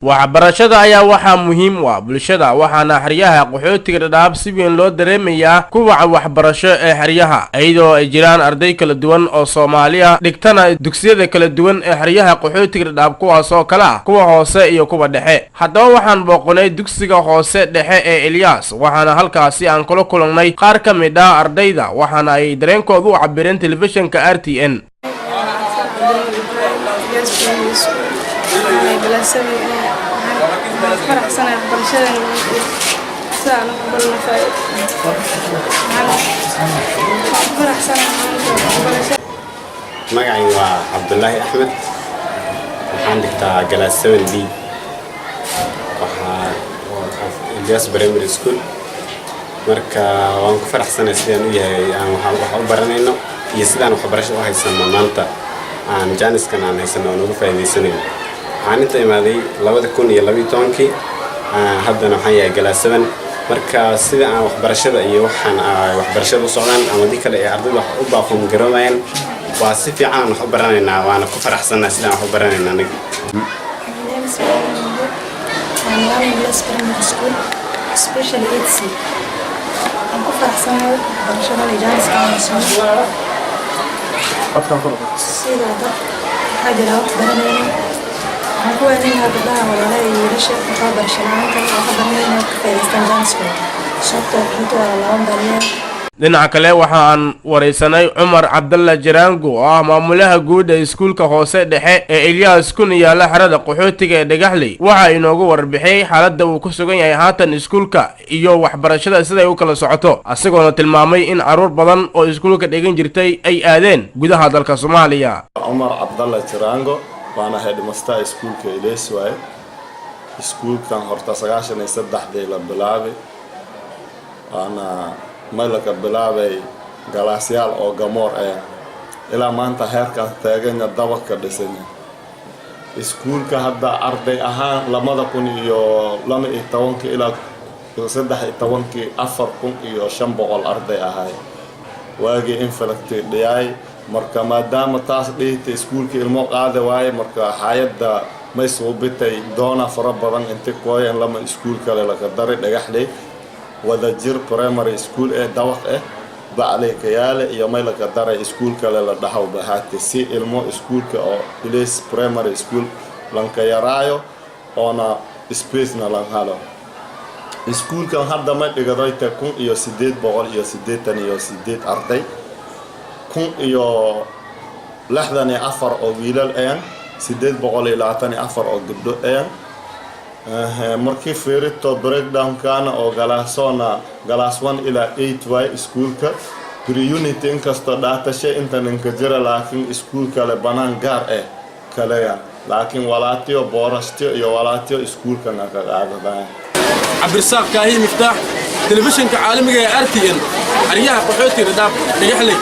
waxbarashada ayaa waxaa muhiim u ah bulshada waxaana xeryaha qaxootiga dhadhaab si weyn loo dareemayaa kuwaca waxbarasho ee xeryaha iyadoo ay jiraan arday kala duwan oo Soomaali ah dhigtana dugsiyada kala duwan ee xeryaha qaxootiga dhadhaab kuwaas oo kala ah kuwa hoose iyo kuwa dhexe. Haddaba waxaan booqnay dugsiga hoose dhexe ee Ilyas waxaana halkaasi aan kula kulannay qaar ka mid ah ardayda waxaana ay dareenkooda u cabireen telefishinka RTN. magacay waa Cabdullaahi Axmed waxaan dhigtaa Galaas 7B waxaa Ilyas Primary School marka waan ku faraxsanahay sidaan u yahay aan wax u baranayno iyo sidaan waxbarasho u haysano maanta aan jaaniskan aan haysano oo ugu faa'iideysanayno waxaan inta imaaday 2012 haddana waxaan yahay Galaas 7 marka sida aan waxbarashada iyo waxaan waxbarashada u socdaan ama dii kale ee ardayda wax u baaqoon garoonayaan waa si fiican wax u baranaynaa waana ku faraxsanahay sidaan wax u baranaynaa aniga Ilyas Primary School especially 8C aan ku faraxsanahay barashada jaaniskan aan soo sida dad xajira wax baranayna waxaan ku weynaynaa gabdhaha walaalay iyo wiilasha waxbarashadaanka wax baranayna ka faa'iideystaan jaaniskan sababtoo ah lawan bariyaa. dhinaca kale waxaan wareysanay Cumar Cabdalla Jiraango oo ah maamulaha guud ee iskuulka hoose dhexe ee Ilyas kuna yaala xarada qaxootiga ee Dhagaxley waxa inoogu warbixiyay xaaladda uu ku sugan yahay haatan iskuulka iyo waxbarashada sida ay u kala socoto asagoona tilmaamay in caruur badan oo iskuulka dhigan jirtay ay aadeen gudaha dalka Soomaaliya. Cumar Cabdalla Jiraango waana headmaster iskuulka Ilyas waaye iskuulkan horta 93 la bilaabay waana malaka bilaabay galaasyaal oo gamoor ilaa maanta heerka taagan dabaka dhisan iskuulka hadda arday ahaan 2012 ilaa 13 4,500 arday ahay waagi inflakti dhiyay marka maadaama taas dhigtay iskuulka ilmo qaada waaye marka hay'adda may soo bitay doona fara badan inta kooyan lama iskuul kale la qadaray Dhagaxley wadajir primary school ee dawaq baclay kayaale iyo meel ka daray iskuul kale la dhaxaw bahaati si ilmo iskuulka oo Ilyas Primary School lanka yaraayo ona space na lan halo iskuulka hadda ma dhigaday 1888 arday 64 oo wiilal 824 oo gabdho markii fiirito breakdown kana oo galaasona galaas 1 ilaa 8 way iskuulka pre-unit inkastoo dhaatashay inta ninka jira laakiin iskuulka le banaan gaar kaleya laakiin walaatiyo boorashtiyo iyo walaatiyo iskuulka naga qaadadaan. Cabdirasaaq Kaahi Miftaax telefishinka caalamiga ee RTN xeryaha qaxootiga Dhadhaab Dhagaxley.